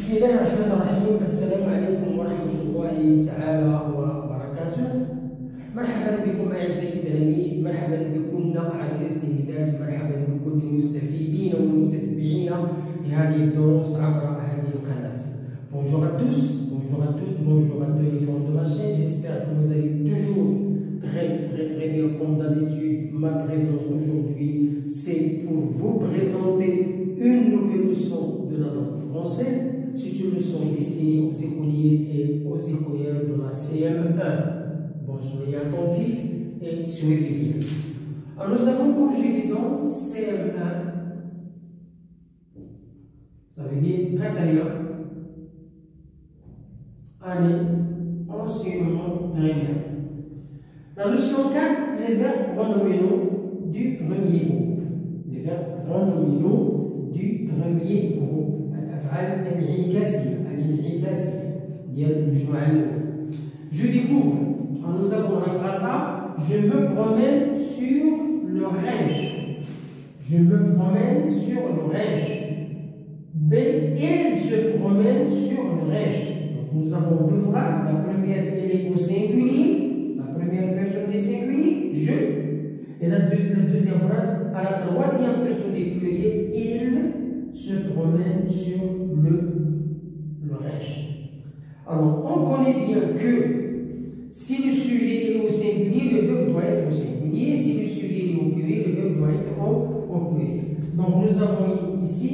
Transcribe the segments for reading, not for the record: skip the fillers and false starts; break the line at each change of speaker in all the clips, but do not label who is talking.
بسم الله الرحمن الرحيم. السلام عليكم ورحمة الله تعالى وبركاته. مرحبا بكم أعزائي التلاميذ، مرحبا بكم أعزائي التلميذات، مرحبا بكل المستفيدين والمتتبعين لهذه الدروس عبر هذه القناة. Bonjour à tous, bonjour à toutes, bonjour à tous les fans de ma chaîne. J'espère que vous allez toujours très bien comme d'habitude. Ma présence aujourd'hui, c'est pour vous présenter une nouvelle leçon de la langue française. C'est une leçon destinée aux écoliers et aux écolières de la CM1. Bon, soyez attentifs et suivez bien. Alors, nous avons conjugaison CM1. Ça veut dire catalan, année, enseignement primaire. La leçon 4, les verbes pronominaux du premier groupe. Les verbes pronominaux du premier groupe. الأفعال الانعكاسية ديال المجموعة الأولى. Je découvre. Alors nous avons la phrase A. Je me promène sur le Reich. Je me promène sur le Reich. B. Elle se promène sur le Reich. Donc nous avons deux phrases. La première, elle est au singulier. La première personne des singuliers, je. Et la deuxième phrase, à la troisième personne des pluriels, il se promène sur le Reich. Alors, on connaît bien que si le sujet est au singulier, le verbe doit être au singulier. Si le sujet est au pluriel, le verbe doit être au pluriel. Donc, nous avons ici,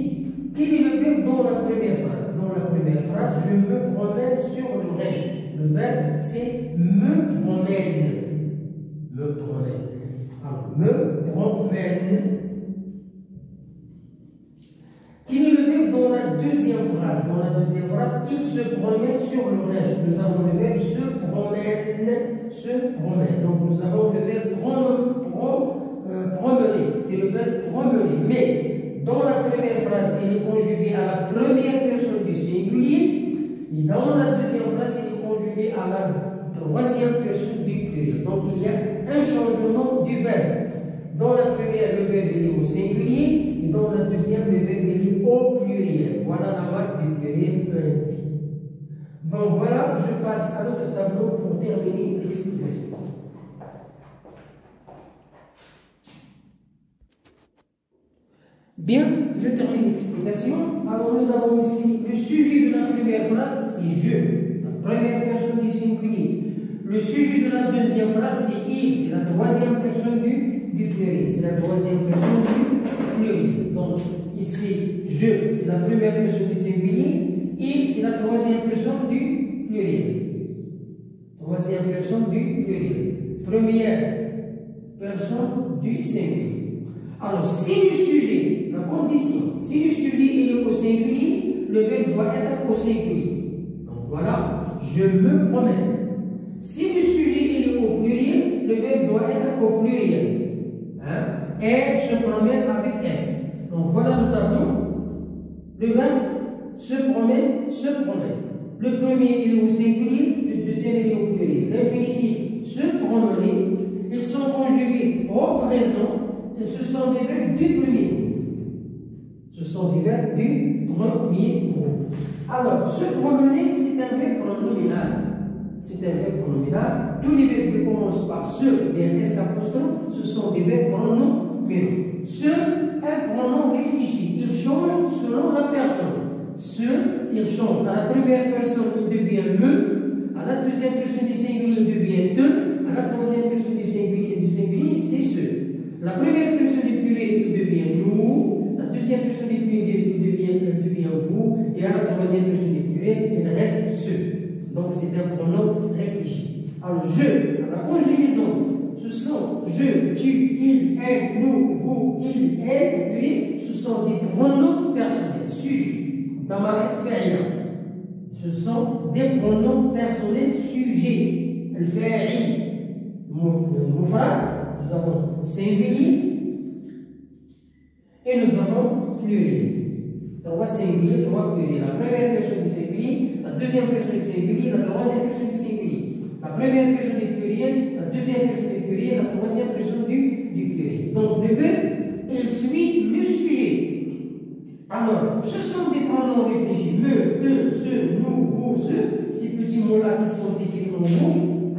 quel est le verbe dans la première phrase? Dans la première phrase, je me promène sur le Reich. Le verbe, c'est me promène. Me promène. Alors, me promène. Quel est le verbe dans la deuxième phrase? Dans la deuxième phrase, il se promène sur le Reich. Nous avons le verbe se promène. Donc, nous avons le verbe promener. C'est le verbe promener. Mais, dans la première phrase, il est conjugué à la première personne du singulier. Et dans la deuxième phrase, il est conjugué à la troisième personne du pluriel. Donc, il y a un changement du verbe. Dans la première, le verbe est au singulier. Et dans la deuxième, le verbe est au pluriel. Voilà la marque du pluriel ENP. Bon, voilà, je passe à l'autre tableau pour terminer l'explication. Bien, je termine l'explication. Alors, nous avons ici le sujet de la première phrase, c'est je, la première personne du singulier. Le sujet de la deuxième phrase, c'est il, c'est la troisième personne du pluriel. C'est la troisième personne du pluriel. Donc, ici, je, c'est la première personne du singulier. Il, c'est la troisième personne du pluriel. Troisième personne du pluriel. Première personne du singulier. Alors, si le sujet, la condition, si le sujet est au singulier, le verbe doit être au singulier. Donc, voilà, je me promène. Si le sujet est au pluriel, le verbe doit être au pluriel. Hein? Elle se promène avec S. Donc voilà le tableau. Le verbe se promène. Le premier il est au singulier, le deuxième il est au pluriel. L'infinitif se promener, ils sont conjugués au présent et ce sont des verbes du premier groupe. Ce sont des verbes du premier groupe. Alors, se promener, c'est un verbe pronominal. C'est un verbe pronominal. Tous les verbes qui commencent par se et S apostrophe, ce sont des verbes pronominaux. Se, un pronom réfléchi. Il change selon la personne. Se, il change. À la première personne, il devient me. À la deuxième personne du singulier, il devient te. À la troisième personne du singulier, c'est se. La première personne du pluriel, il devient nous. La deuxième personne du pluriel, il devient vous. Et à la troisième personne du pluriel, il reste ce. Donc, c'est un pronom réfléchi. Alors, je, à la conjugaison, ce sont je, tu, il, elle, nous, vous, il, elle, lui, ce sont des pronoms personnels, sujets. Damaret fa'ila. Ce sont des pronoms personnels sujets. Le fa'il, mufrad, nous avons singulier et nous avons pluriel. Trois singuliers, trois pluriels. La première personne du singulier, la deuxième personne du singulier, la troisième personne du singulier. La première personne du pluriel, la deuxième personne du pluriel, la troisième personne du pluriel. Donc le verbe, il suit le sujet. Alors, ce sont des pronoms réfléchis. Me, te, ce, nous, vous, ce. Ces petits mots-là qui sont écrits en rouge,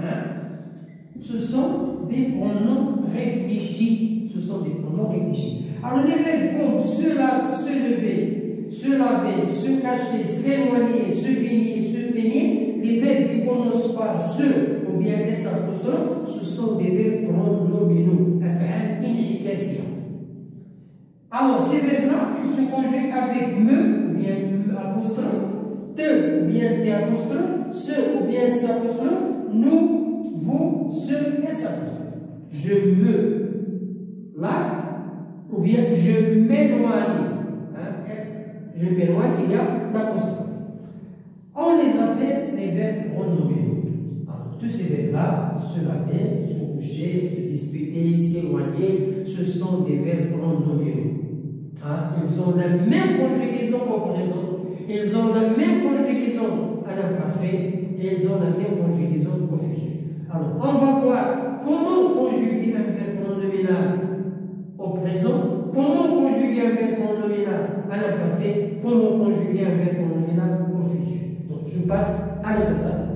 ce sont des pronoms réfléchis. Ce sont des pronoms réfléchis. Alors, les verbes comme se lever, se laver, se cacher, s'éloigner, se baigner, se peigner, les verbes qui commencent par se ou bien s apostrophe, ce sont des verbes pronominaux. Af'al in'ikasiyya. Alors, ces verbes-là, ils se conjuguent avec me ou bien apostrophe, te ou bien t apostrophe, ce ou bien s apostrophe, nous, vous, ce, s apostrophe. Je me lave ou bien je m'éloigne. Je m'éloigne, il y a l'apostrophe. On les appelle les verbes pronominaux. Alors, tous ces verbes-là, se laver, se coucher, se disputer, s'éloigner, ce sont des verbes pronominaux. Ils ont la même conjugaison au présent, ils ont la même conjugaison à l'imparfait, et ils ont la même conjugaison au futur. Alors, on va voir comment conjuguer un verbe pronominal au présent, comment conjuguer un verbe pronominal à l'imparfait, comment conjuguer un verbe pronominal au futur. Donc, je passe à la table.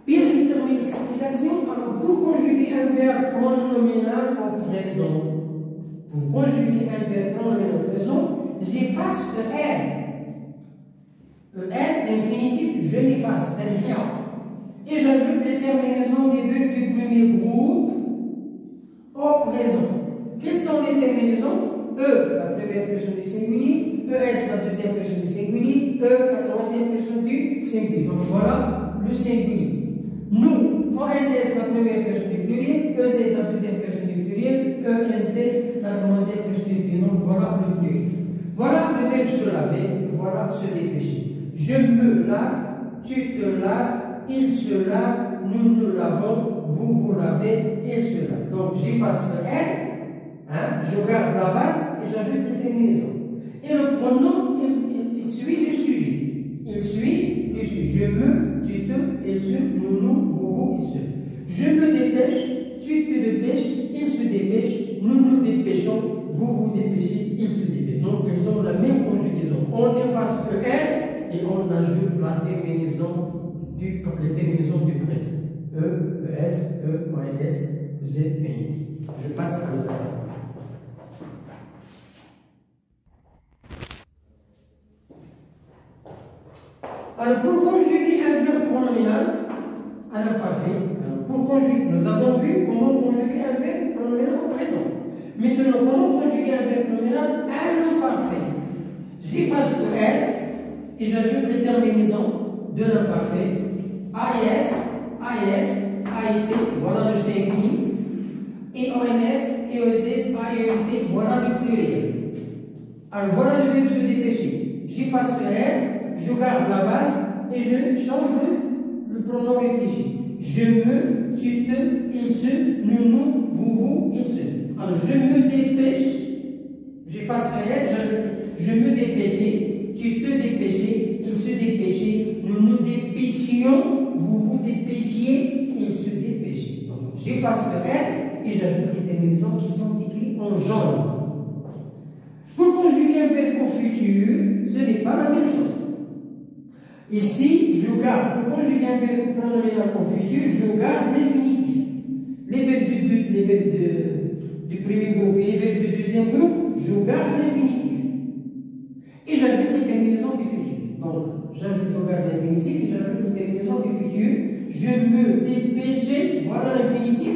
Bien, je termine l'explication. Alors, pour conjuguer un verbe pronominal au présent, j'efface le R. Le R, l'infinitif, je l'efface, c'est rien. Et j'ajoute les terminaisons des verbes du premier groupe au présent. Quelles sont les terminaisons? E, la première personne du singulier, ES, la deuxième personne du singulier, E, la troisième personne du singulier. Donc voilà le singulier. Nous, ONS, la première personne du pluriel, EZ, la deuxième personne du pluriel, ENT, la troisième personne du pluriel. Donc voilà le pluriel. Voilà le verbe se laver, voilà se dépêcher. Je me lave, tu te laves, il se lave, nous nous lavons, vous vous lavez, il se lave. Donc j'efface le R, je garde la base et j'ajoute les terminaisons. Et le pronom, il suit le sujet. Il suit le sujet. Je me, tu te, il se, nous, vous, il se. Je me dépêche, tu te dépêches, il se dépêche, nous dépêchons, vous dépêchez, il se dépêche. Donc ils ont la même conjugaison. On efface le R et on ajoute la terminaison les terminaisons du présent. E, ES, E, ONS, Z, PNT. Je passe à l'autre. Alors, pour conjuguer un verbe pronominal à l'imparfait, nous avons vu comment conjuguer un verbe pronominal au présent. Maintenant, comment conjuguer un verbe pronominal à l'imparfait? J'efface le R et j'ajoute les terminaisons de l'imparfait. AS, AES, AET, voilà le singulier. Et ONS, EEZ, AENT, voilà le pluriel. Alors, voilà le verbe se dépêcher. J'efface le R, je garde la base et je change le pronom réfléchi. Je me, tu te, il se, nous, vous, il se. Alors, je me dépêche, j'efface le R, j'ajoute. Je me dépêchais, tu te dépêchais, il se dépêchait, nous dépêchions, vous dépêchiez, il se dépêchait. Donc, j'efface le R et j'ajoute les terminaisons qui sont écrites en jaune. Pour conjuguer un verbe au futur, ce n'est pas la même chose. Ici, je garde, pour conjuguer un verbe pronominal au futur, je garde l'infinitif. Les verbes du premier groupe et les verbes du deuxième groupe, je garde l'infinitif. Et j'ajoute les terminaisons du futur. Donc, je garde l'infinitif et j'ajoute les terminaisons du futur. Je me dépêchais, voilà l'infinitif.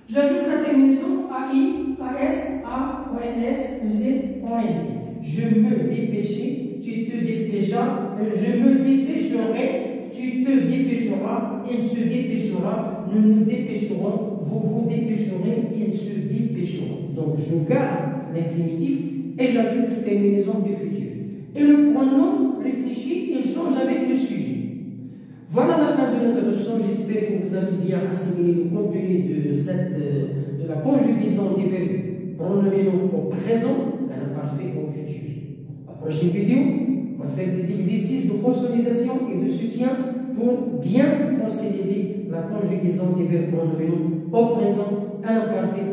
J'ajoute la terminaison AI, AS, A, ONS, EZ, ONT. Je me dépêchais, tu te dépêchas, je me dépêcherai, tu te dépêcheras, il se dépêchera, nous nous dépêcherons, vous dépêcherez, ils se dépêcheront. Donc, je garde l'infinitif et j'ajoute les terminaisons du futur. Et le pronom réfléchi, il change avec le sujet. Voilà la fin de notre leçon. J'espère que vous avez bien assimilé le contenu de la conjugaison des verbes pronominaux au présent à l'imparfait au futur. La prochaine vidéo, on va faire des exercices de consolidation et de soutien pour bien consolider la conjugaison des verbes pronominaux au présent, un imparfait